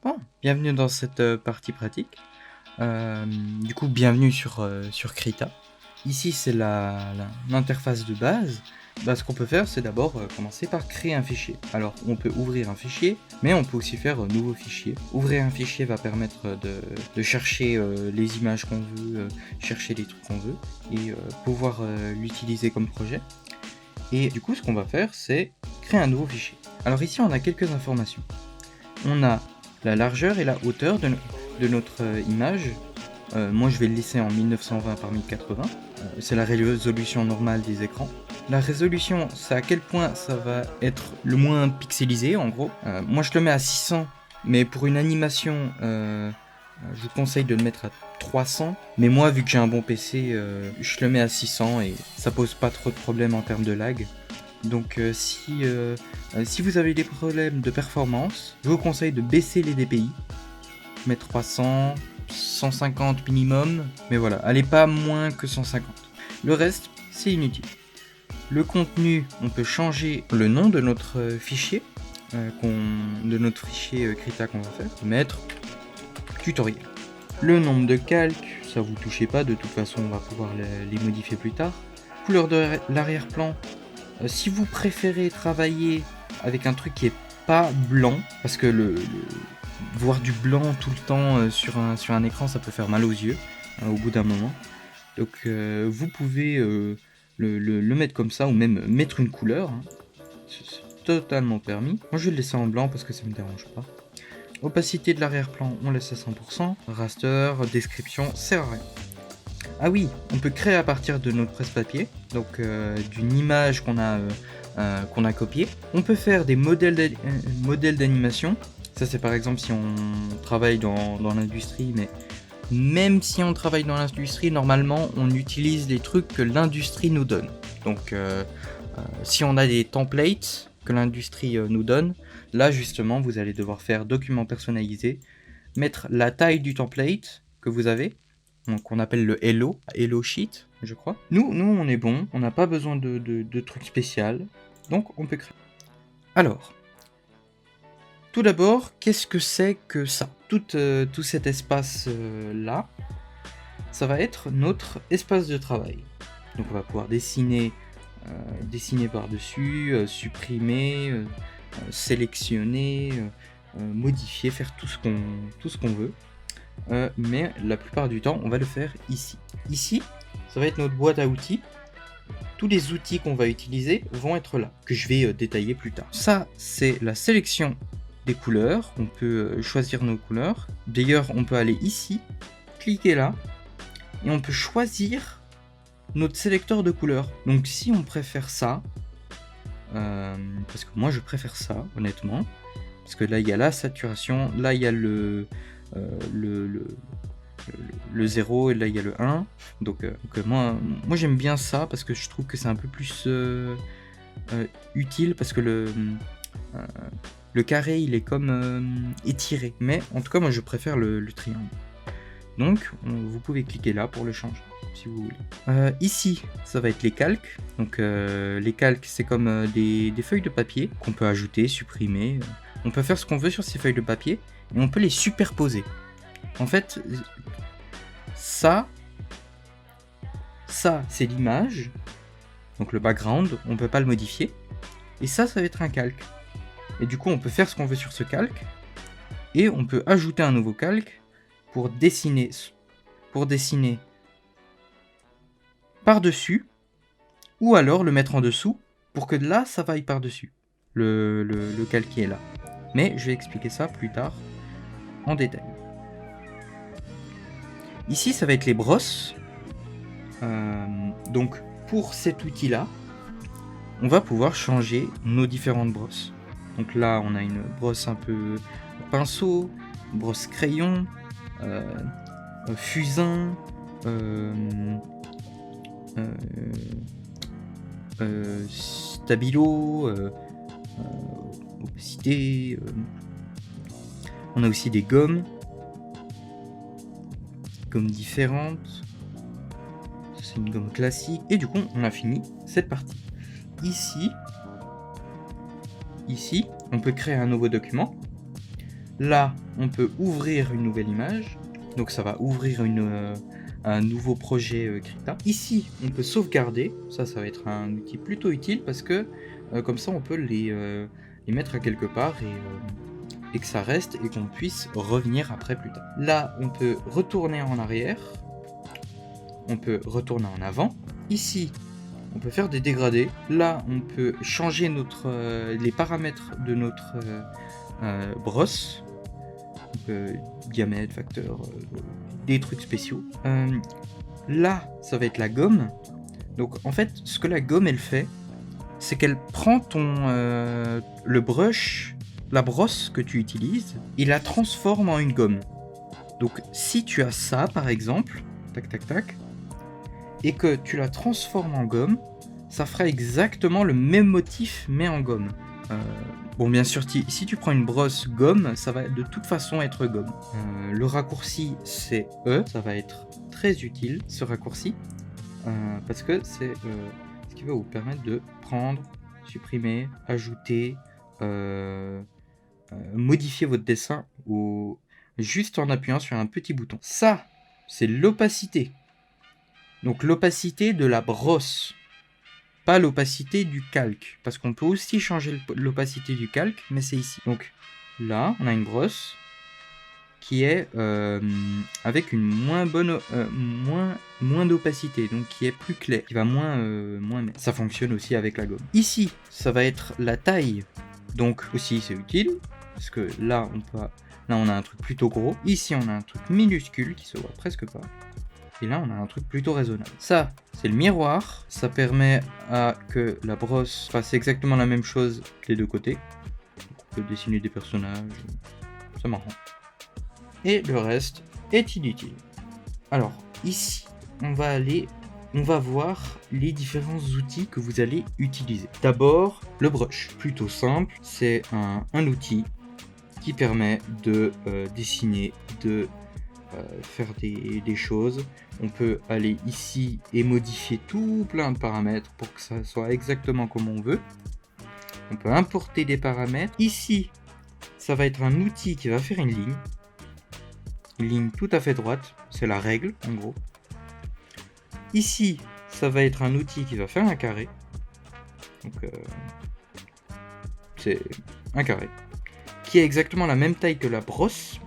Bon, bienvenue dans cette partie pratique. Du coup, bienvenue sur Krita. Ici, c'est l'interface de base. Ce qu'on peut faire, c'est d'abord commencer par créer un fichier. Alors, on peut ouvrir un fichier, mais on peut aussi faire un nouveau fichier. Ouvrir un fichier va permettre de chercher les images qu'on veut, chercher les trucs qu'on veut, et pouvoir l'utiliser comme projet. Et du coup, ce qu'on va faire, c'est créer un nouveau fichier. Alors ici, on a quelques informations. On a la largeur et la hauteur de notre image. Moi, je vais le laisser en 1920 par 1080. C'est la résolution normale des écrans. La résolution, c'est à quel point ça va être le moins pixelisé, en gros. Moi, je le mets à 600, mais pour une animation, je vous conseille de le mettre à 300. Mais moi, vu que j'ai un bon PC, je le mets à 600 et ça pose pas trop de problèmes en termes de lag. Donc si vous avez des problèmes de performance, je vous conseille de baisser les DPI, mettre 300, 150 minimum, mais voilà, allez pas moins que 150. Le reste, c'est inutile. Le contenu, on peut changer le nom de notre fichier, Krita qu'on va faire, mettre tutoriel. Le nombre de calques, ça vous touchez pas, de toute façon on va pouvoir les modifier plus tard. Couleur de l'arrière-plan, si vous préférez travailler avec un truc qui est pas blanc, parce que voir du blanc tout le temps sur un écran, ça peut faire mal aux yeux au bout d'un moment. Donc vous pouvez le mettre comme ça, ou même mettre une couleur. Hein. C'est totalement permis. Moi je vais le laisser en blanc parce que ça me dérange pas. Opacité de l'arrière-plan, on laisse à 100%. Raster, description, sert à rien. Ah oui, on peut créer à partir de notre presse-papier, donc d'une image qu'on a copiée. On peut faire des modèles d'animation. Ça, c'est par exemple si on travaille dans l'industrie, mais même si on travaille dans l'industrie, normalement, on utilise les trucs que l'industrie nous donne. Donc, si on a des templates que l'industrie nous donne, là, justement, vous allez devoir faire document personnalisé, mettre la taille du template que vous avez, donc on appelle le Hello Sheet, je crois. Nous on est bon, on n'a pas besoin de trucs spéciaux, donc on peut créer. Alors, tout d'abord, qu'est-ce que c'est que ça ? Tout cet espace là, ça va être notre espace de travail. Donc on va pouvoir dessiner par-dessus, supprimer, sélectionner, modifier, faire tout ce qu'on veut. Mais la plupart du temps, on va le faire ici. Ici, ça va être notre boîte à outils. Tous les outils qu'on va utiliser vont être là, que je vais détailler plus tard. Ça, c'est la sélection des couleurs. On peut choisir nos couleurs. D'ailleurs, on peut aller ici, cliquer là, et on peut choisir notre sélecteur de couleurs. Donc si on préfère ça, parce que moi je préfère ça, honnêtement, parce que là il y a la saturation, là il y a le 0 et là il y a le 1. Donc moi j'aime bien ça parce que je trouve que c'est un peu plus utile, parce que le carré il est comme étiré. Mais en tout cas moi je préfère le triangle. Donc vous pouvez cliquer là pour le changer si vous voulez. Ici ça va être les calques. Donc les calques c'est comme des feuilles de papier qu'on peut ajouter, supprimer. On peut faire ce qu'on veut sur ces feuilles de papier et on peut les superposer. En fait, ça c'est l'image, donc le background, on peut pas le modifier. Et ça va être un calque. Et du coup, on peut faire ce qu'on veut sur ce calque. Et on peut ajouter un nouveau calque pour dessiner par-dessus, ou alors le mettre en dessous pour que là, ça vaille par-dessus. Le calque qui est là. Mais je vais expliquer ça plus tard en détail. Ici, ça va être les brosses. Donc, pour cet outil-là, on va pouvoir changer nos différentes brosses. Donc là, on a une brosse un peu pinceau, brosse crayon, fusain, stabilo, opacité. On a aussi des gommes différentes. C'est une gomme classique. Et du coup, on a fini cette partie. Ici, on peut créer un nouveau document. Là, on peut ouvrir une nouvelle image. Donc ça va ouvrir un nouveau projet Krita. Ici, on peut sauvegarder. Ça va être un outil plutôt utile parce que comme ça, on peut les mettre à quelque part et que ça reste et qu'on puisse revenir après plus tard. Là, on peut retourner en arrière. On peut retourner en avant. Ici, on peut faire des dégradés. Là, on peut changer les paramètres de notre brosse. Donc, diamètre, facteur, des trucs spéciaux. Là, ça va être la gomme. Donc, en fait, ce que la gomme, elle fait, c'est qu'elle prend le brush, la brosse que tu utilises, et la transforme en une gomme. Donc, si tu as ça, par exemple, tac, tac, tac, et que tu la transformes en gomme, ça fera exactement le même motif, mais en gomme. Bon, bien sûr, si tu prends une brosse gomme, ça va de toute façon être gomme. Le raccourci, c'est E. Ça va être très utile, ce raccourci, parce que c'est ce qui va vous permettre de prendre, supprimer, ajouter, modifier votre dessin juste en appuyant sur un petit bouton. Ça, c'est l'opacité. Donc l'opacité de la brosse, pas l'opacité du calque, parce qu'on peut aussi changer l'opacité du calque, mais c'est ici. Donc là, on a une brosse qui est avec une moins d'opacité, donc qui est plus claire, qui va moins. Ça fonctionne aussi avec la gomme. Ici, ça va être la taille, donc aussi c'est utile, parce que là on a un truc plutôt gros. Ici, on a un truc minuscule qui se voit presque pas. Et là, on a un truc plutôt raisonnable. Ça, c'est le miroir. Ça permet à que la brosse fasse exactement la même chose des deux côtés. On peut dessiner des personnages. C'est marrant. Et le reste est inutile. Alors, ici, on va voir les différents outils que vous allez utiliser. D'abord, le brush. Plutôt simple. C'est un outil qui permet de dessiner, de faire des choses. On peut aller ici et modifier tout plein de paramètres pour que ça soit exactement comme on veut. On peut importer des paramètres. Ici, ça va être un outil qui va faire une ligne tout à fait droite, c'est la règle en gros. Ici, ça va être un outil qui va faire un carré. Donc c'est un carré qui est exactement la même taille que la brosse,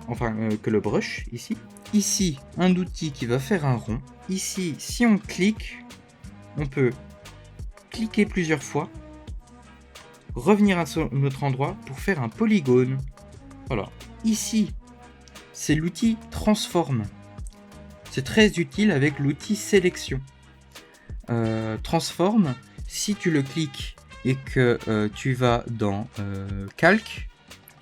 que le brush ici. Ici, un outil qui va faire un rond. Ici, si on clique, on peut cliquer plusieurs fois, revenir à notre endroit pour faire un polygone. Voilà. Ici, c'est l'outil transforme. C'est très utile avec l'outil sélection. Transforme, si tu le cliques et que tu vas dans calque,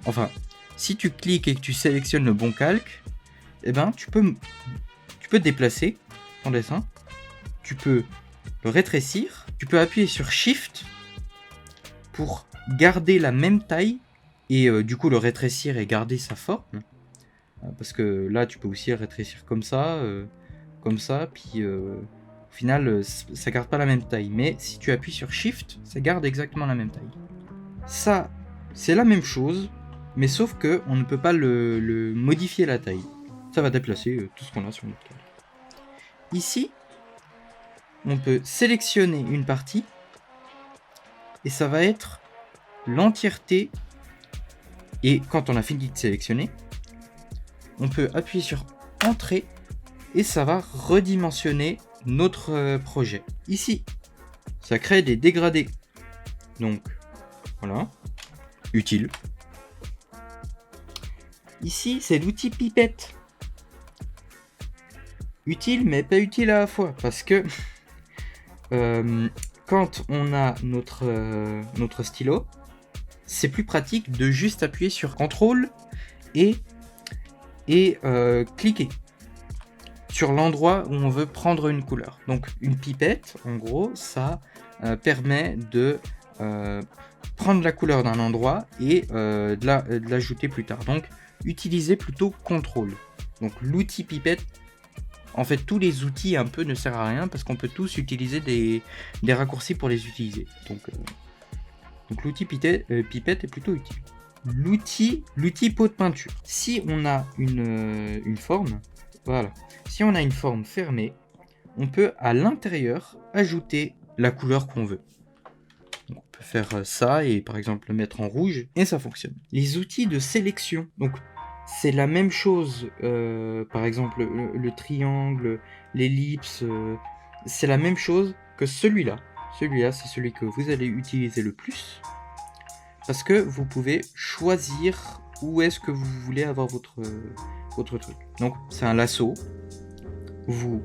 enfin, si tu cliques et que tu sélectionnes le bon calque, eh ben, tu peux déplacer ton dessin, tu peux le rétrécir, tu peux appuyer sur Shift pour garder la même taille et du coup le rétrécir et garder sa forme. Parce que là, tu peux aussi le rétrécir comme ça, puis au final, ça garde pas la même taille. Mais si tu appuies sur Shift, ça garde exactement la même taille. Ça, c'est la même chose, mais sauf que on ne peut pas le modifier la taille. Ça va déplacer tout ce qu'on a sur notre carte. Ici, on peut sélectionner une partie et ça va être l'entièreté. Et quand on a fini de sélectionner, on peut appuyer sur Entrée et ça va redimensionner notre projet. Ici, ça crée des dégradés. Donc, voilà, utile. Ici, c'est l'outil pipette. Utile, mais pas utile à la fois, parce que quand on a notre stylo, c'est plus pratique de juste appuyer sur CTRL et cliquer sur l'endroit où on veut prendre une couleur. Donc une pipette, en gros, ça permet de prendre la couleur d'un endroit et de l'ajouter plus tard. Donc utilisez plutôt CTRL. Donc l'outil pipette, en fait tous les outils un peu ne servent à rien parce qu'on peut tous utiliser des raccourcis pour les utiliser. Donc l'outil pipette est plutôt utile. l'outil pot de peinture. Si on a une forme, voilà. Si on a une forme fermée, on peut à l'intérieur ajouter la couleur qu'on veut. On peut faire ça et par exemple le mettre en rouge et ça fonctionne. Les outils de sélection, donc c'est la même chose, par exemple le triangle, l'ellipse, c'est la même chose que celui-là. Celui-là, c'est celui que vous allez utiliser le plus parce que vous pouvez choisir où est-ce que vous voulez avoir votre truc. Donc c'est un lasso, vous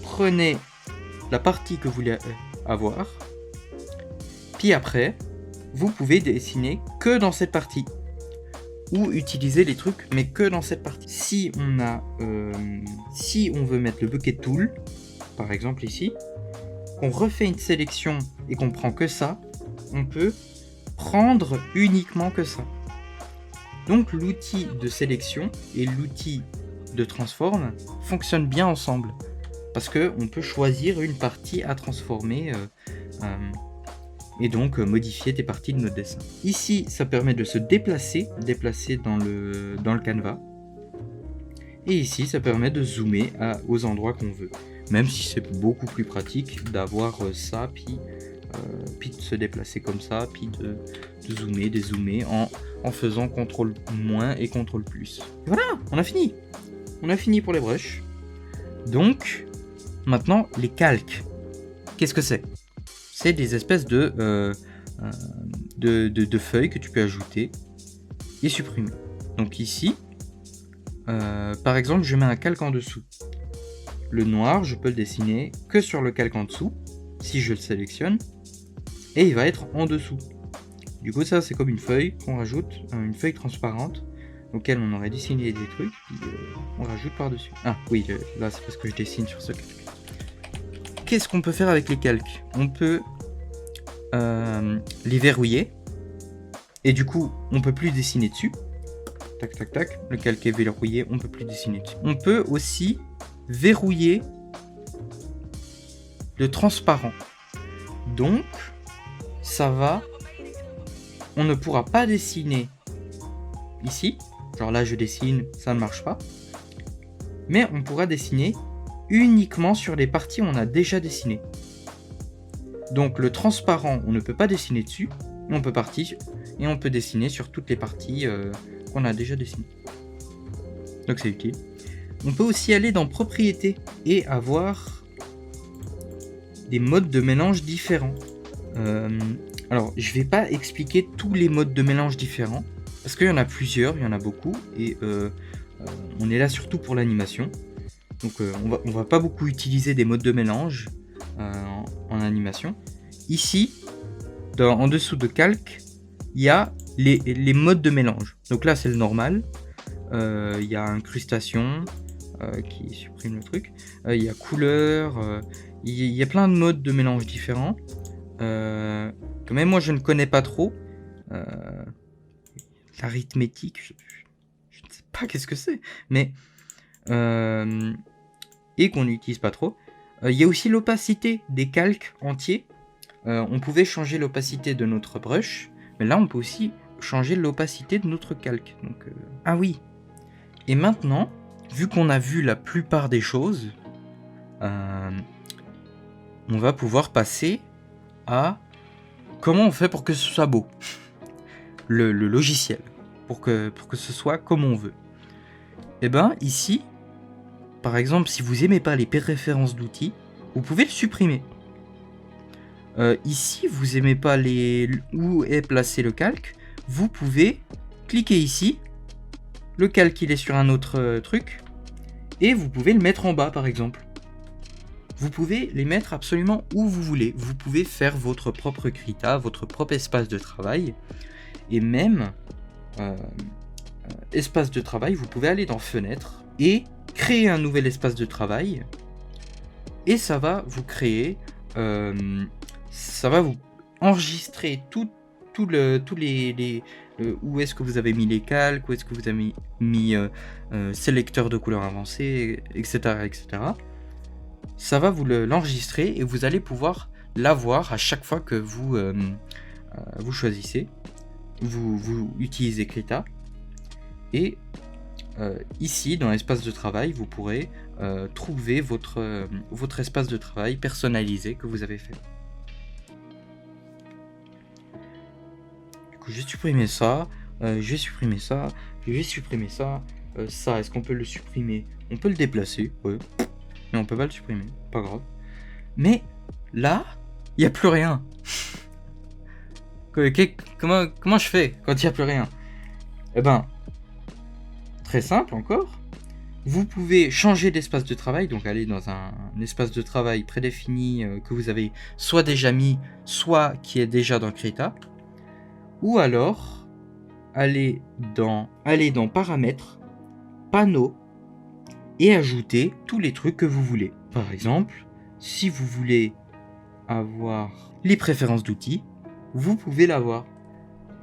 prenez la partie que vous voulez avoir, puis après, vous pouvez dessiner que dans cette partie. Ou utiliser les trucs, mais que dans cette partie. Si on veut mettre le bucket tool, par exemple ici, qu'on refait une sélection et qu'on prend que ça, on peut prendre uniquement que ça. Donc l'outil de sélection et l'outil de transform fonctionnent bien ensemble. Parce qu'on peut choisir une partie à transformer et donc modifier des parties de notre dessin. Ici, ça permet de se déplacer dans le canevas. Et ici, ça permet de zoomer aux endroits qu'on veut. Même si c'est beaucoup plus pratique d'avoir ça, puis de se déplacer comme ça, puis de zoomer, dézoomer en faisant CTRL- et CTRL+. Voilà, on a fini. On a fini pour les brushes. Donc, maintenant, les calques. Qu'est-ce que c'est ? C'est des espèces de feuilles que tu peux ajouter et supprimer. Donc ici, par exemple, je mets un calque en dessous. Le noir, je peux le dessiner que sur le calque en dessous, si je le sélectionne, et il va être en dessous. Du coup, ça, c'est comme une feuille qu'on rajoute, une feuille transparente, auquel on aurait dessiné des trucs, puis on rajoute par-dessus. Ah oui, là, c'est parce que je dessine sur ce calque. Qu'est-ce qu'on peut faire avec les calques ? On peut les verrouiller et du coup on peut plus dessiner dessus. Tac tac tac, le calque est verrouillé, on peut plus dessiner dessus. On peut aussi verrouiller le transparent. Donc on ne pourra pas dessiner ici. Genre là je dessine, ça ne marche pas. Mais on pourra dessiner uniquement sur les parties où on a déjà dessiné. Donc le transparent, on ne peut pas dessiner dessus, on peut partir et on peut dessiner sur toutes les parties qu'on a déjà dessinées. Donc c'est utile. On peut aussi aller dans propriétés et avoir des modes de mélange différents. Alors je vais pas expliquer tous les modes de mélange différents parce qu'il y en a plusieurs, il y en a beaucoup et on est là surtout pour l'animation. Donc on va pas beaucoup utiliser des modes de mélange en animation. Ici, en dessous de calque, il y a les modes de mélange. Donc là c'est le normal. Il y a incrustation qui supprime le truc. Il y a couleur. Il y a plein de modes de mélange différents. Que même moi je ne connais pas trop. L'arithmétique, je ne sais pas qu'est-ce que c'est. Mais et qu'on n'utilise pas trop. Il y a aussi l'opacité des calques entiers. On pouvait changer l'opacité de notre brush, mais là on peut aussi changer l'opacité de notre calque. Donc, ah oui. Et maintenant, vu qu'on a vu la plupart des choses, on va pouvoir passer à comment on fait pour que ce soit beau. Le logiciel, pour que ce soit comme on veut. Et ben ici, par exemple, si vous aimez pas les références d'outils, vous pouvez le supprimer. Ici, vous aimez pas où est placé le calque, vous pouvez cliquer ici. Le calque il est sur un autre truc et vous pouvez le mettre en bas par exemple. Vous pouvez les mettre absolument où vous voulez. Vous pouvez faire votre propre Krita, votre propre espace de travail. Et même espace de travail, vous pouvez aller dans Fenêtre et créer un nouvel espace de travail. Et ça va vous créer, ça va vous enregistrer tous les où est-ce que vous avez mis les calques, où est-ce que vous avez mis sélecteur de couleurs avancées, etc., etc. Ça va vous l'enregistrer et vous allez pouvoir l'avoir à chaque fois que vous choisissez. vous utilisez Krita. Et ici, dans l'espace de travail, vous pourrez trouver votre espace de travail personnalisé que vous avez fait. Du coup, je vais supprimer ça, je vais supprimer ça, je vais supprimer ça. Ça, est-ce qu'on peut le supprimer? On peut le déplacer, ouais. Mais on peut pas le supprimer, pas grave. Mais là, il n'y a plus rien. Comment je fais quand il n'y a plus rien? Eh ben, très simple encore. Vous pouvez changer d'espace de travail, donc aller dans un espace de travail prédéfini que vous avez soit déjà mis, soit qui est déjà dans Krita. Ou alors, aller dans Paramètres, Panneaux, et ajouter tous les trucs que vous voulez. Par exemple, si vous voulez avoir les préférences d'outils, vous pouvez l'avoir.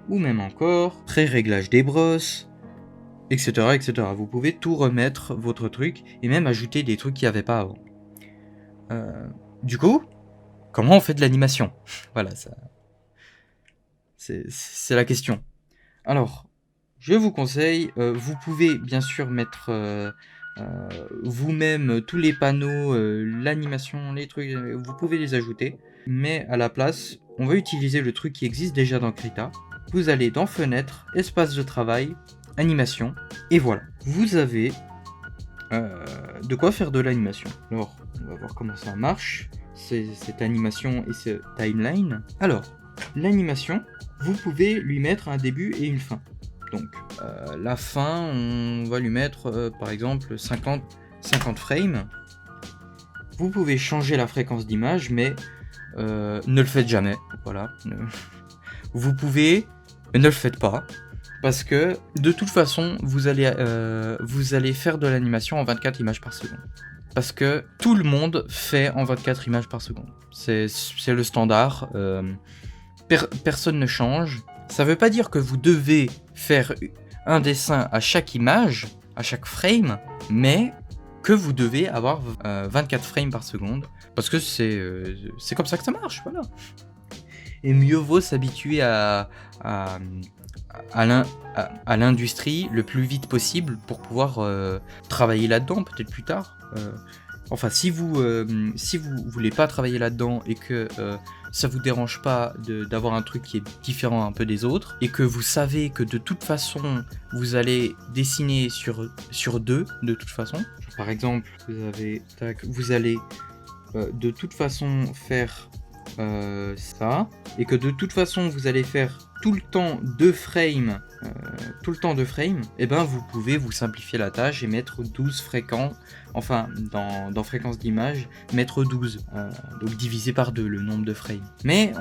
Ou même encore, pré-réglage des brosses, etc., etc. Vous pouvez tout remettre votre truc et même ajouter des trucs qu'il n'y avait pas avant. Du coup, comment on fait de l'animation? Voilà, ça. C'est la question. Alors, je vous conseille, vous pouvez bien sûr mettre vous-même tous les panneaux, l'animation, les trucs, vous pouvez les ajouter. Mais à la place, on va utiliser le truc qui existe déjà dans Krita. Vous allez dans Fenêtre, Espace de travail, Animation, et voilà. Vous avez de quoi faire de l'animation. Alors, on va voir comment ça marche, cette animation et ce timeline. Alors, l'animation, vous pouvez lui mettre un début et une fin. Donc, la fin, on va lui mettre, par exemple, 50 frames. Vous pouvez changer la fréquence d'image, mais ne le faites jamais. Voilà. Vous pouvez, mais ne le faites pas. Parce que, de toute façon, vous allez faire de l'animation en 24 images par seconde. Parce que tout le monde fait en 24 images par seconde. C'est le standard. Personne ne change. Ça veut pas dire que vous devez faire un dessin à chaque image, à chaque frame, mais que vous devez avoir 24 frames par seconde, parce que c'est comme ça que ça marche, voilà. Et mieux vaut s'habituer à l'industrie le plus vite possible pour pouvoir travailler là-dedans, peut-être plus tard. Enfin, si vous voulez pas travailler là-dedans et que ça vous dérange pas d'avoir un truc qui est différent un peu des autres, et que vous savez que de toute façon vous allez dessiner sur deux de toute façon. Par exemple, vous allez de toute façon faire ça, et que de toute façon vous allez faire tout le temps 2 frames, et ben vous pouvez vous simplifier la tâche et mettre 12 fréquences, enfin dans fréquence d'image, mettre 12, donc divisé par 2 le nombre de frames. Mais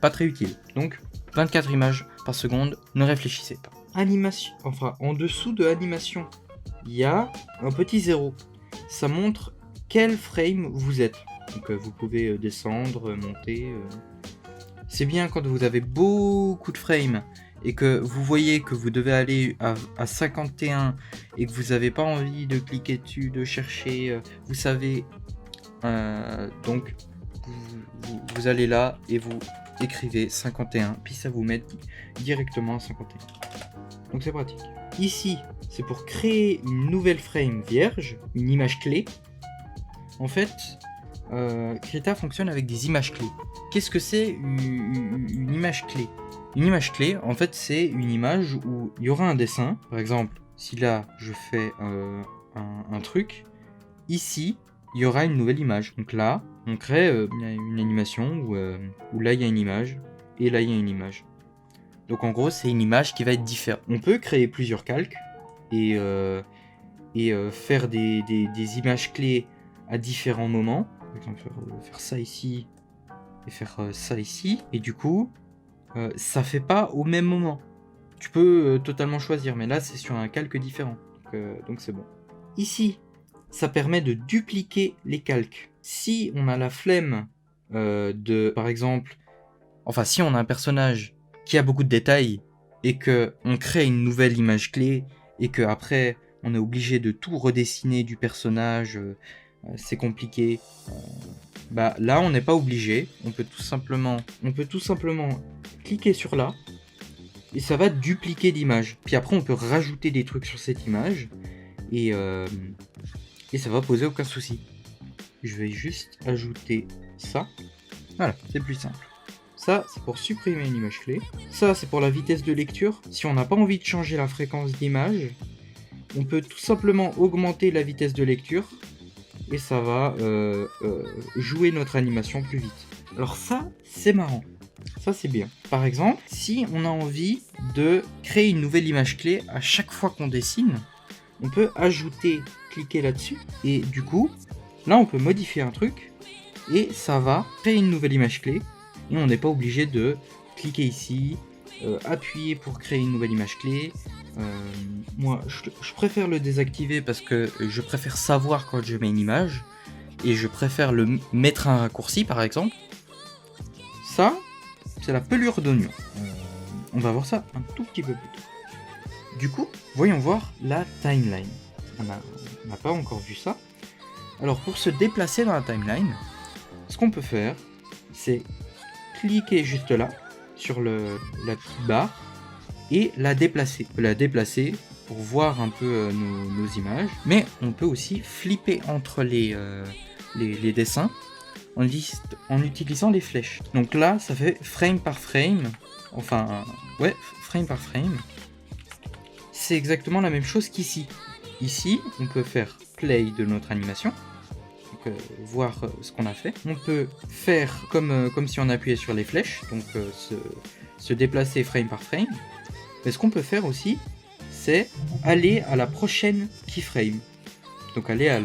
pas très utile. Donc 24 images par seconde, ne réfléchissez pas. Animation, enfin en dessous de animation, il y a un petit 0. Ça montre quel frame vous êtes. Donc vous pouvez descendre, monter. C'est bien quand vous avez beaucoup de frames et que vous voyez que vous devez aller à 51 et que vous n'avez pas envie de cliquer dessus, de chercher, vous savez. Donc vous allez là et vous écrivez 51, puis ça vous met directement à 51. Donc c'est pratique. Ici, c'est pour créer une nouvelle frame vierge, une image clé. En fait, Krita fonctionne avec des images clés. Qu'est-ce que c'est une image clé? Une image clé, en fait, c'est une image où il y aura un dessin. Par exemple, si là, je fais un truc, ici, il y aura une nouvelle image. Donc là, on crée une animation où là, il y a une image, et là, il y a une image. Donc en gros, c'est une image qui va être différente. On peut créer plusieurs calques et faire des images clés à différents moments. Par exemple, faire ça ici et faire ça ici. Et du coup, ça fait pas au même moment. Tu peux totalement choisir, mais là, c'est sur un calque différent. Donc c'est bon. Ici, ça permet de dupliquer les calques. Si on a la flemme par exemple, enfin, si on a un personnage qui a beaucoup de détails et que on crée une nouvelle image clé et que après on est obligé de tout redessiner du personnage, c'est compliqué. bah là on n'est pas obligé. On peut tout simplement cliquer sur là et ça va dupliquer l'image. Puis après on peut rajouter des trucs sur cette image et ça va poser aucun souci. Je vais juste ajouter ça. Voilà, c'est plus simple. Ça, c'est pour supprimer une image clé. Ça, c'est pour la vitesse de lecture. Si on n'a pas envie de changer la fréquence d'image, on peut tout simplement augmenter la vitesse de lecture et ça va jouer notre animation plus vite. Alors ça, c'est marrant. Ça, c'est bien. Par exemple, si on a envie de créer une nouvelle image clé à chaque fois qu'on dessine, on peut ajouter, cliquer là-dessus et du coup, là, on peut modifier un truc et ça va créer une nouvelle image clé. Et on n'est pas obligé de cliquer ici, appuyer pour créer une nouvelle image clé. Moi, je préfère le désactiver parce que je préfère savoir quand je mets une image. Et je préfère le mettre un raccourci, par exemple. Ça, c'est la pelure d'oignon. On va voir ça un tout petit peu plus tard. Du coup, voyons voir la timeline. On n'a pas encore vu ça. Alors, pour se déplacer dans la timeline, ce qu'on peut faire, c'est cliquer juste là, sur la petite barre, et la déplacer. On peut la déplacer pour voir un peu nos images, mais on peut aussi flipper entre les dessins en utilisant les flèches. Donc là, ça fait frame par frame, enfin, ouais, frame par frame. C'est exactement la même chose qu'ici. Ici, on peut faire play de notre animation. Voir ce qu'on a fait. On peut faire comme si on appuyait sur les flèches, donc se déplacer frame par frame. Mais ce qu'on peut faire aussi, c'est aller à la prochaine keyframe. Donc aller à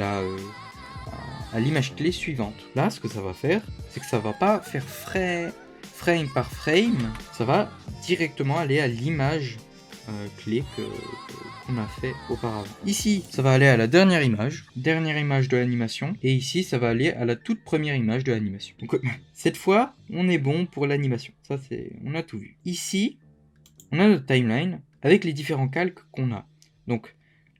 l'image clé suivante. Là, ce que ça va faire, c'est que ça va pas faire frame par frame, ça va directement aller à l'image clé qu'on a fait auparavant. Ici, ça va aller à la dernière image de l'animation, et ici, ça va aller à la toute première image de l'animation. Donc, cette fois, on est bon pour l'animation. Ça, on a tout vu. Ici, on a notre timeline avec les différents calques qu'on a. Donc,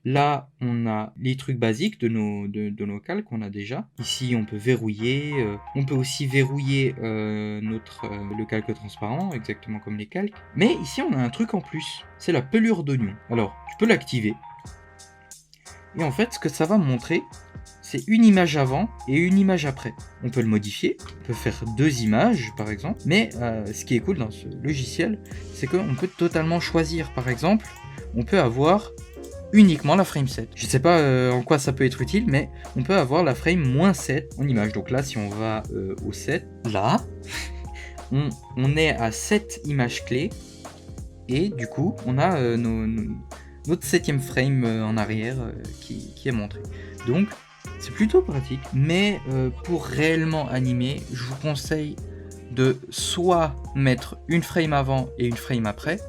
là, on a les trucs basiques de nos calques qu'on a déjà. Ici, on peut verrouiller. On peut aussi verrouiller le calque transparent, exactement comme les calques. Mais ici, on a un truc en plus. C'est la pelure d'oignon. Alors, tu peux l'activer. Et en fait, ce que ça va montrer, c'est une image avant et une image après. On peut le modifier. On peut faire 2 images, par exemple. Mais ce qui est cool dans ce logiciel, c'est qu'on peut totalement choisir. Par exemple, on peut avoir uniquement la frame 7. Je sais pas en quoi ça peut être utile, mais on peut avoir la frame -7 en image. Donc là, si on va au 7, là, on est à 7 images clés. Et du coup, on a notre 7e frame en arrière qui est montré. Donc, c'est plutôt pratique. Mais pour réellement animer, je vous conseille de soit mettre une frame avant et une frame après,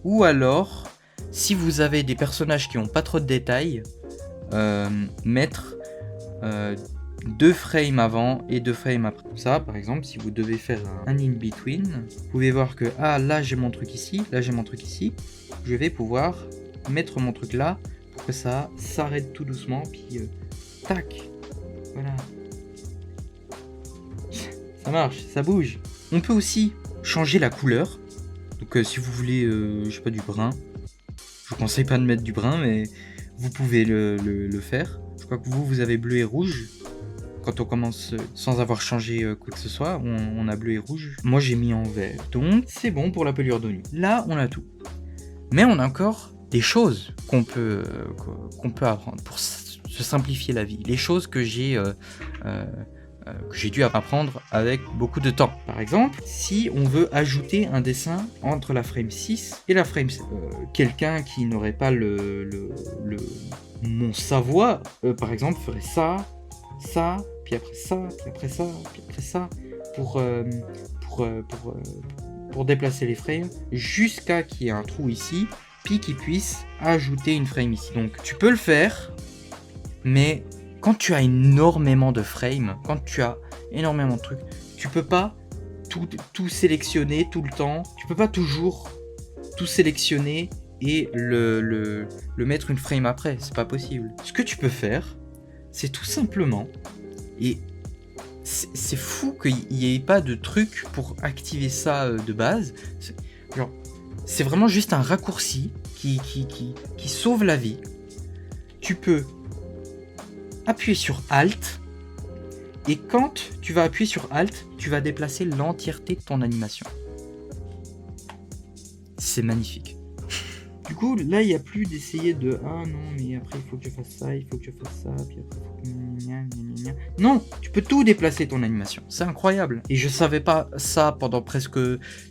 ou alors, si vous avez des personnages qui n'ont pas trop de détails, mettre 2 frames avant et 2 frames après. Ça, par exemple, si vous devez faire un in-between, vous pouvez voir que là j'ai mon truc ici, là j'ai mon truc ici. Je vais pouvoir mettre mon truc là pour que ça s'arrête tout doucement, puis tac, voilà. Ça marche, ça bouge. On peut aussi changer la couleur. Donc si vous voulez, je sais pas, du brun. Je vous conseille pas de mettre du brun, mais vous pouvez le faire. Je crois que vous avez bleu et rouge. Quand on commence sans avoir changé quoi que ce soit, on a bleu et rouge. Moi j'ai mis en vert. Donc c'est bon pour la pelure d'oignon. Là on a tout. Mais on a encore des choses qu'on peut apprendre pour se simplifier la vie. Les choses que j'ai dû apprendre avec beaucoup de temps. Par exemple, si on veut ajouter un dessin entre la frame 6 et la frame 7, quelqu'un qui n'aurait pas mon savoir, par exemple, ferait ça, puis après ça, puis après ça, puis après ça, pour déplacer les frames, jusqu'à qu'il y ait un trou ici, puis qu'il puisse ajouter une frame ici. Donc tu peux le faire, mais quand tu as énormément de frames, quand tu as énormément de trucs, tu peux pas tout sélectionner tout le temps. Tu peux pas toujours tout sélectionner et le mettre une frame après. C'est pas possible. Ce que tu peux faire, c'est tout simplement, et c'est fou qu'il n'y ait pas de truc pour activer ça de base. Genre, c'est vraiment juste un raccourci qui sauve la vie. Tu peux appuyer sur Alt, et quand tu vas appuyer sur Alt, tu vas déplacer l'entièreté de ton animation. C'est magnifique. Du coup, là, il n'y a plus d'essayer de « Ah non, mais après, il faut que je fasse ça, il faut que je fasse ça, puis après, il faut que... » Non, tu peux tout déplacer ton animation. C'est incroyable. Et je savais pas ça pendant presque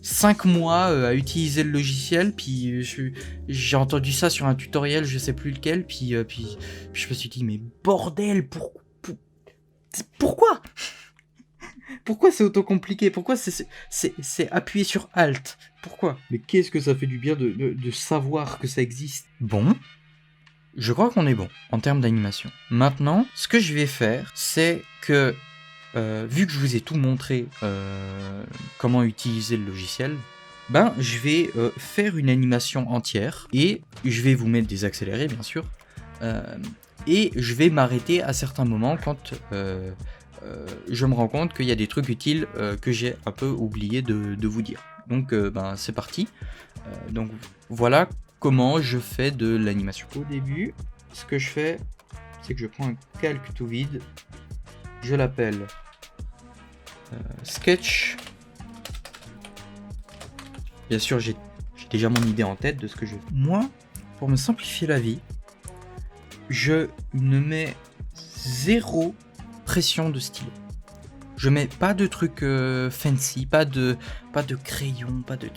5 mois à utiliser le logiciel, puis j'ai entendu ça sur un tutoriel, je sais plus lequel, puis je me suis dit « Mais bordel, pourquoi ?» Pourquoi c'est auto-compliqué? Pourquoi c'est appuyer sur Alt? Pourquoi? Mais qu'est-ce que ça fait du bien de savoir que ça existe? Bon, je crois qu'on est bon en termes d'animation. Maintenant, ce que je vais faire, c'est que, vu que je vous ai tout montré comment utiliser le logiciel, ben, je vais faire une animation entière et je vais vous mettre des accélérés, bien sûr. Et je vais m'arrêter à certains moments quand... je me rends compte qu'il y a des trucs utiles que j'ai un peu oublié de vous dire. Donc ben, c'est parti. Donc voilà comment je fais de l'animation. Au début, ce que je fais, c'est que je prends un calque tout vide. Je l'appelle Sketch. Bien sûr, j'ai déjà mon idée en tête de ce que je fais. Moi, pour me simplifier la vie, je ne mets zéro pression de stylo. Je mets pas de trucs fancy, pas de crayon, pas de...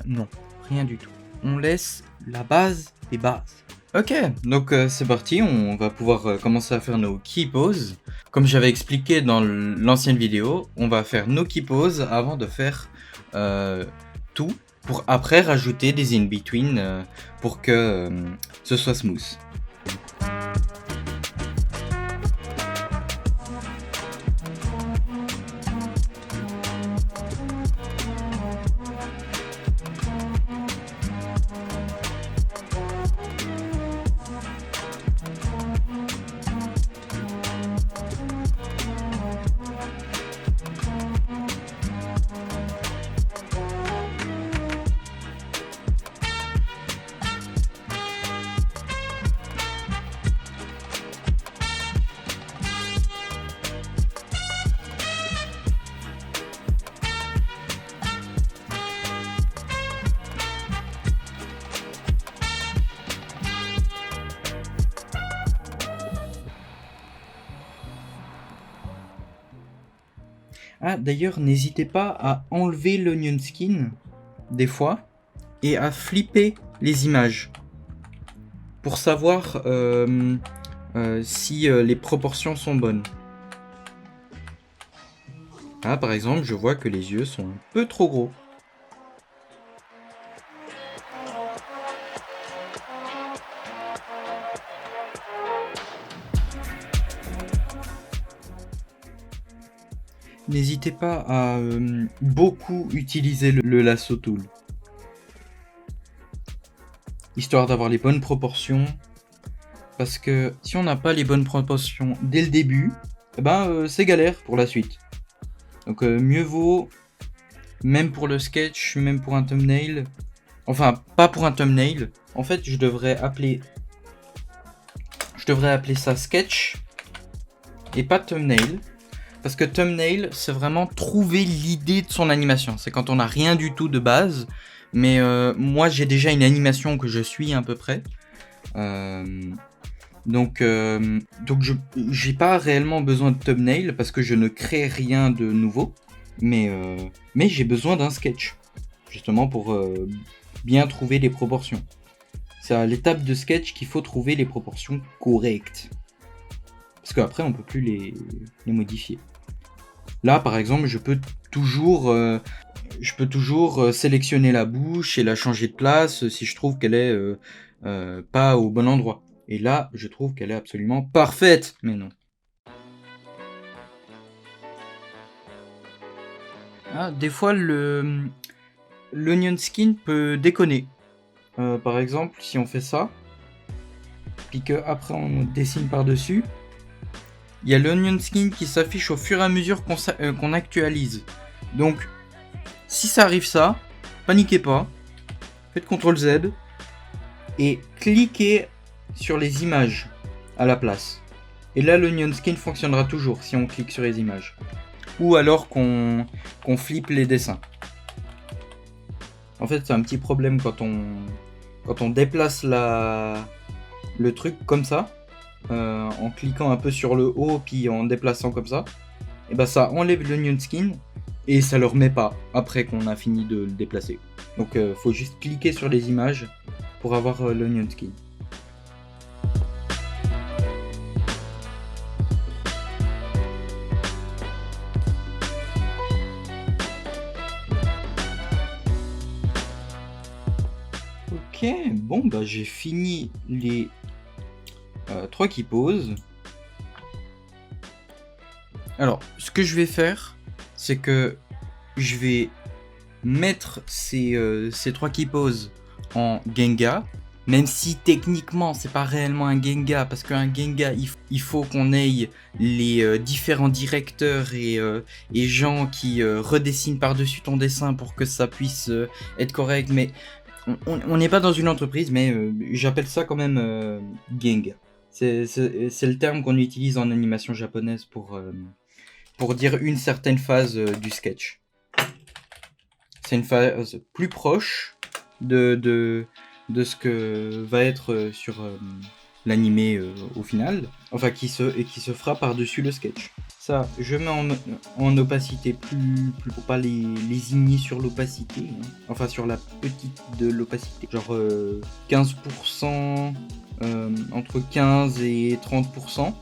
Non, rien du tout. On laisse la base des bases. Ok, donc c'est parti, on va pouvoir commencer à faire nos key poses. Comme j'avais expliqué dans l'ancienne vidéo, on va faire nos key poses avant de faire tout, pour après rajouter des in-between pour que ce soit smooth. Ah, d'ailleurs, n'hésitez pas à enlever l'onion skin, des fois, et à flipper les images, pour savoir si les proportions sont bonnes. Ah, par exemple, je vois que les yeux sont un peu trop gros. N'hésitez pas à beaucoup utiliser le lasso tool, histoire d'avoir les bonnes proportions, parce que si on n'a pas les bonnes proportions dès le début, c'est galère pour la suite. Donc mieux vaut, même pour le sketch, même pour un thumbnail, enfin pas pour un thumbnail, en fait je devrais appeler ça sketch et pas thumbnail. Parce que thumbnail, c'est vraiment trouver l'idée de son animation. C'est quand on n'a rien du tout de base. Mais moi, j'ai déjà une animation que je suis à peu près. Donc j'ai pas réellement besoin de thumbnail parce que je ne crée rien de nouveau. Mais j'ai besoin d'un sketch. Justement pour bien trouver les proportions. C'est à l'étape de sketch qu'il faut trouver les proportions correctes. Parce qu'après, on peut plus les modifier. Là, par exemple, je peux toujours sélectionner la bouche et la changer de place si je trouve qu'elle est pas au bon endroit. Et là, je trouve qu'elle est absolument parfaite. Mais non. Ah, des fois, l'onion skin peut déconner. Par exemple, si on fait ça, puis qu'après on dessine par-dessus, il y a l'onion skin qui s'affiche au fur et à mesure qu'on actualise. Donc, si ça arrive ça, paniquez pas, faites CTRL Z et cliquez sur les images à la place. Et là, l'onion skin fonctionnera toujours si on clique sur les images. Ou alors qu'on flippe les dessins. En fait, c'est un petit problème quand on déplace le truc comme ça, en cliquant un peu sur le haut, puis en déplaçant comme ça, et ben ça enlève l'onion skin et ça le remet pas après qu'on a fini de le déplacer. Donc faut juste cliquer sur les images pour avoir l'onion skin. Ok, bon bah j'ai fini les 3 qui posent. Alors, ce que je vais faire, c'est que je vais mettre ces 3 qui posent en Genga, même si techniquement c'est pas réellement un Genga, parce qu'un Genga il faut qu'on ait les différents directeurs et gens qui redessinent par-dessus ton dessin pour que ça puisse être correct, mais on n'est pas dans une entreprise, mais j'appelle ça quand même Genga. C'est le terme qu'on utilise en animation japonaise pour dire une certaine phase du sketch. C'est une phase plus proche de ce que va être sur l'animé au final, enfin qui se fera par-dessus le sketch. Ça, je mets en opacité plus pour pas les igner sur l'opacité, hein. Enfin sur la petite de l'opacité, genre 15%, entre 15 et 30%,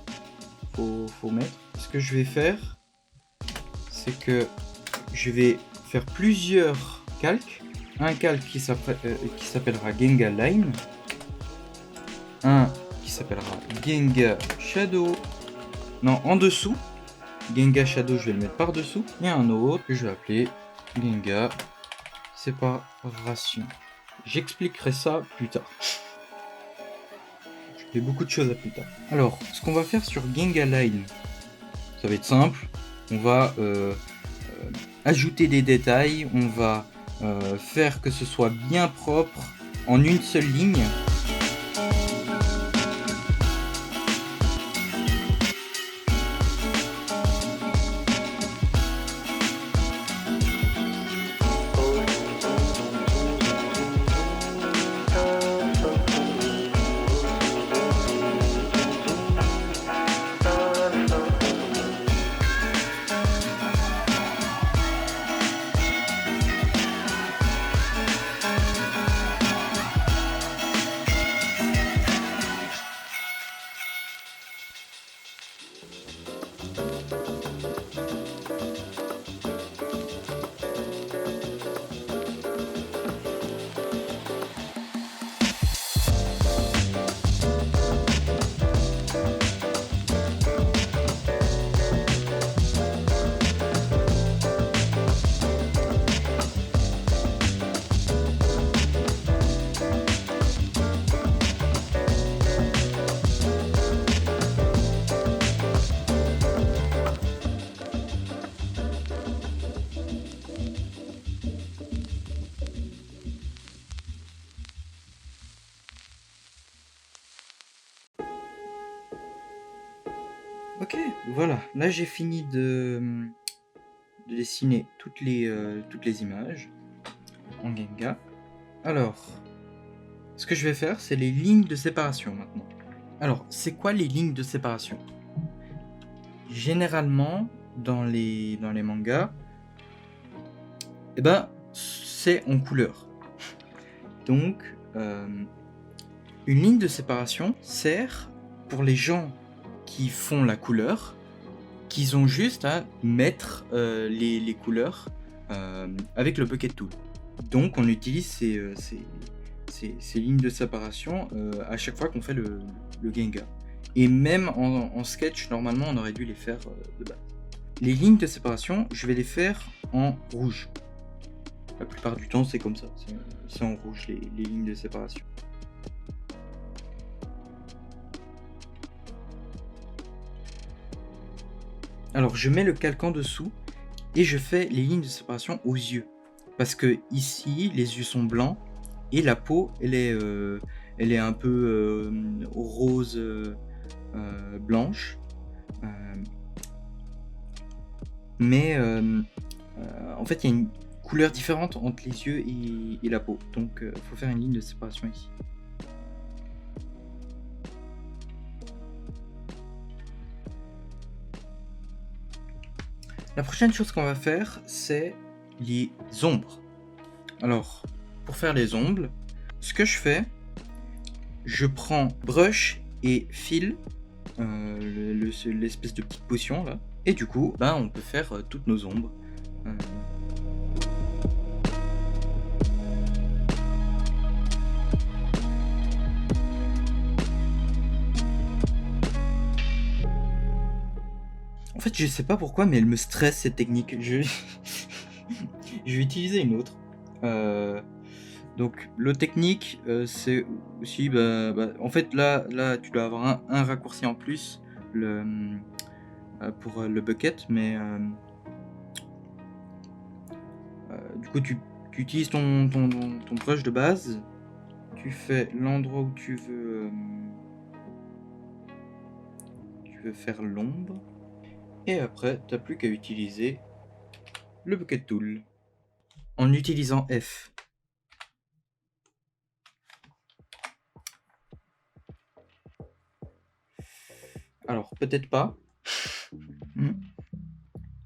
faut mettre. Ce que je vais faire, c'est que je vais faire plusieurs calques. Un calque qui s'appellera Genga Line, un qui s'appellera Genga Shadow, non, en dessous, Genga Shadow je vais le mettre par dessous, et un autre que je vais appeler Genga Séparation. J'expliquerai ça plus tard. Je fais beaucoup de choses à plus tard. Alors, ce qu'on va faire sur Genga Line, ça va être simple. On va ajouter des détails, on va faire que ce soit bien propre en une seule ligne. Ok, voilà, là j'ai fini de dessiner toutes les images en Genga. Alors, ce que je vais faire, c'est les lignes de séparation maintenant. Alors, c'est quoi les lignes de séparation? Généralement, dans les mangas, eh ben, c'est en couleur. Donc, une ligne de séparation sert pour les gens qui font la couleur, qu'ils ont juste à mettre les couleurs avec le bucket tool. Donc on utilise ces lignes de séparation à chaque fois qu'on fait le Genga. Et même en sketch, normalement on aurait dû les faire de base. Les lignes de séparation, je vais les faire en rouge. La plupart du temps c'est comme ça, c'est en rouge les lignes de séparation. Alors je mets le calque en dessous et je fais les lignes de séparation aux yeux. Parce que ici, les yeux sont blancs et la peau, elle est un peu rose blanche. Mais en fait, il y a une couleur différente entre les yeux et la peau. Donc, il faut faire une ligne de séparation ici. La prochaine chose qu'on va faire, c'est les ombres. Alors, pour faire les ombres, ce que je fais, je prends brush et fil, l'espèce de petite potion là, et du coup, on peut faire toutes nos ombres. En fait, je sais pas pourquoi, mais elle me stresse cette technique. Je vais utiliser une autre. Donc, l'autre technique, c'est aussi, en fait, là, tu dois avoir un raccourci en plus pour le bucket, mais du coup, tu utilises ton brush de base, tu fais l'endroit où tu veux faire l'ombre, et après, t'as plus qu'à utiliser le bucket tool en utilisant F. Alors, peut-être pas.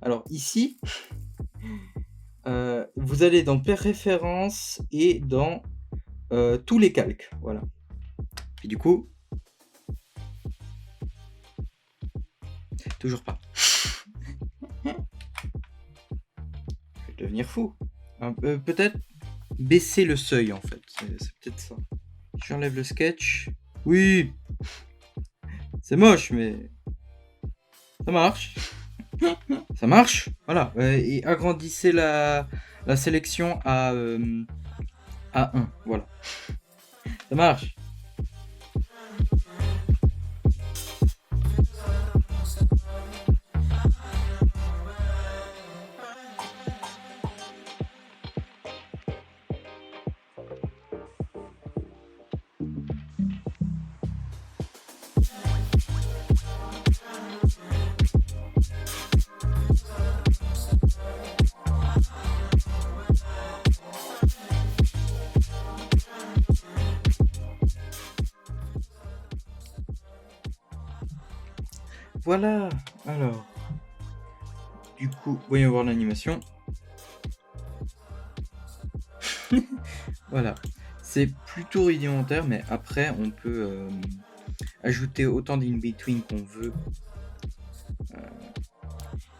Alors, ici, vous allez dans Préférences et dans tous les calques. Voilà. Et du coup, toujours pas. Je vais devenir fou. Peut-être baisser le seuil, en fait. C'est peut-être ça. J'enlève le sketch. Oui, c'est moche, mais ça marche. Ça marche. Voilà. Et agrandissez la sélection à 1. Voilà. Ça marche. Voilà. Alors, du coup, voyons voir l'animation. Voilà. C'est plutôt rudimentaire, mais après, on peut ajouter autant d'in-between qu'on veut.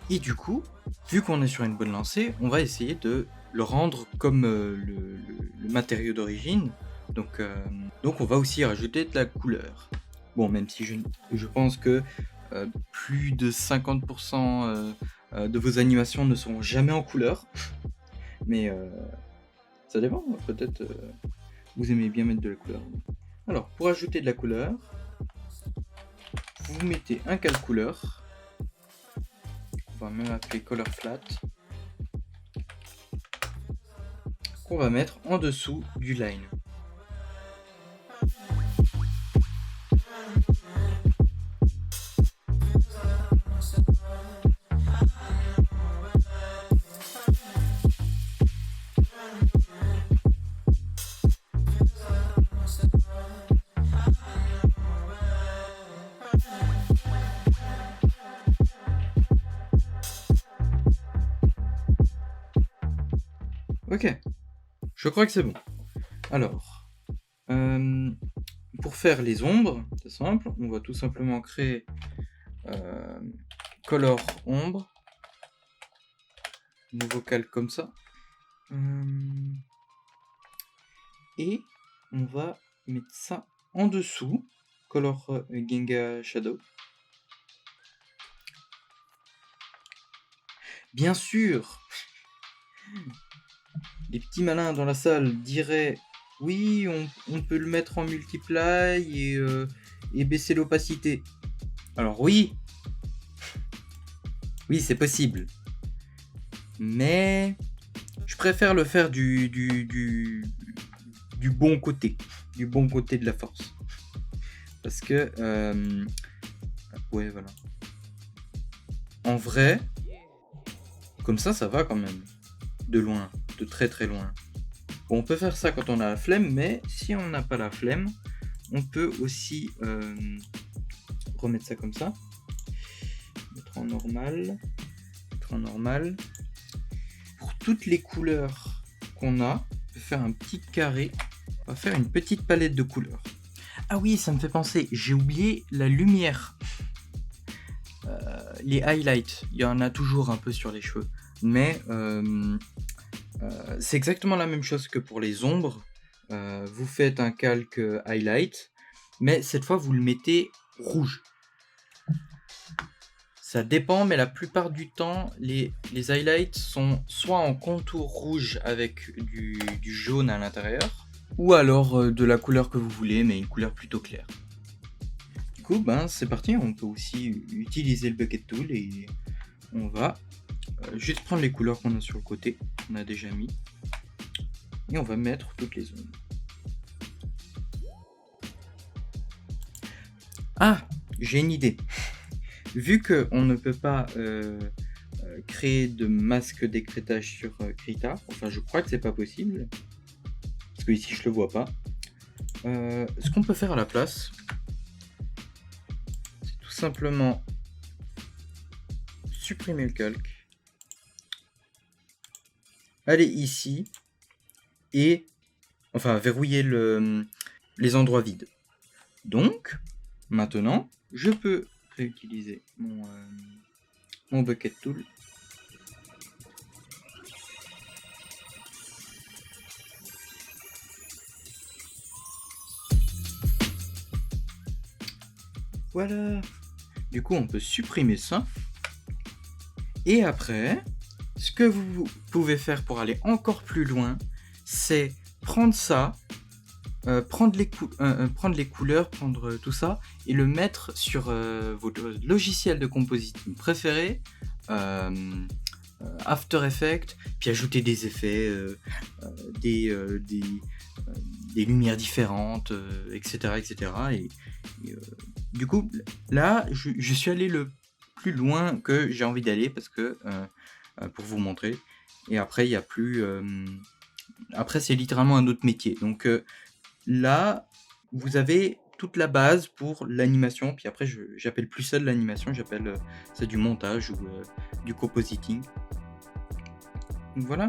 Et du coup, vu qu'on est sur une bonne lancée, on va essayer de le rendre comme le matériau d'origine. Donc, on va aussi rajouter de la couleur. Bon, même si je pense que plus de 50% de vos animations ne seront jamais en couleur. Mais ça dépend, peut-être vous aimez bien mettre de la couleur. Alors, pour ajouter de la couleur, vous mettez un calque couleur. On va même appeler color flat. Qu'on va mettre en dessous du line. Ok, je crois que c'est bon. Alors, pour faire les ombres, c'est simple, on va tout simplement créer color ombre, nouveau calque comme ça, et on va mettre ça en dessous, color Genga shadow. Bien sûr, les petits malins dans la salle diraient oui, on peut le mettre en multiply et baisser l'opacité. Alors oui, Oui, c'est possible. Mais je préfère le faire du bon côté. Du bon côté de la force. Parce que... ouais, voilà. En vrai, comme ça va quand même. De loin. De très très loin. Bon, on peut faire ça quand on a la flemme, mais si on n'a pas la flemme, on peut aussi remettre ça comme ça. Mettre en normal. Mettre en normal. Pour toutes les couleurs qu'on a, on peut faire un petit carré. On va faire une petite palette de couleurs. Ah oui, ça me fait penser, j'ai oublié la lumière. Les highlights, il y en a toujours un peu sur les cheveux. Mais c'est exactement la même chose que pour les ombres. Vous faites un calque highlight, mais cette fois vous le mettez rouge. Ça dépend, mais la plupart du temps, les highlights sont soit en contour rouge avec du jaune à l'intérieur, ou alors de la couleur que vous voulez, mais une couleur plutôt claire. Du coup, c'est parti, on peut aussi utiliser le bucket tool et on va juste prendre les couleurs qu'on a sur le côté, qu'on a déjà mis, et on va mettre toutes les zones. Ah, j'ai une idée. Vu qu'on ne peut pas créer de masque d'écrêtage sur Krita, enfin je crois que c'est pas possible, parce que ici je le vois pas, ce qu'on peut faire à la place, c'est tout simplement supprimer le calque, aller ici, et enfin verrouiller les endroits vides. Donc, maintenant, je peux réutiliser mon bucket tool. Voilà. Du coup, on peut supprimer ça. Et après, ce que vous pouvez faire pour aller encore plus loin, c'est prendre ça, prendre les couleurs, prendre tout ça, et le mettre sur votre logiciel de compositing préféré, After Effects, puis ajouter des effets, des lumières différentes, etc. etc. Et du coup, là, je suis allé le plus loin que j'ai envie d'aller parce que pour vous montrer. Et après, il y a plus. Après, c'est littéralement un autre métier. Donc là, vous avez toute la base pour l'animation. Puis après, j'appelle plus ça de l'animation, j'appelle ça du montage ou du compositing. Donc voilà.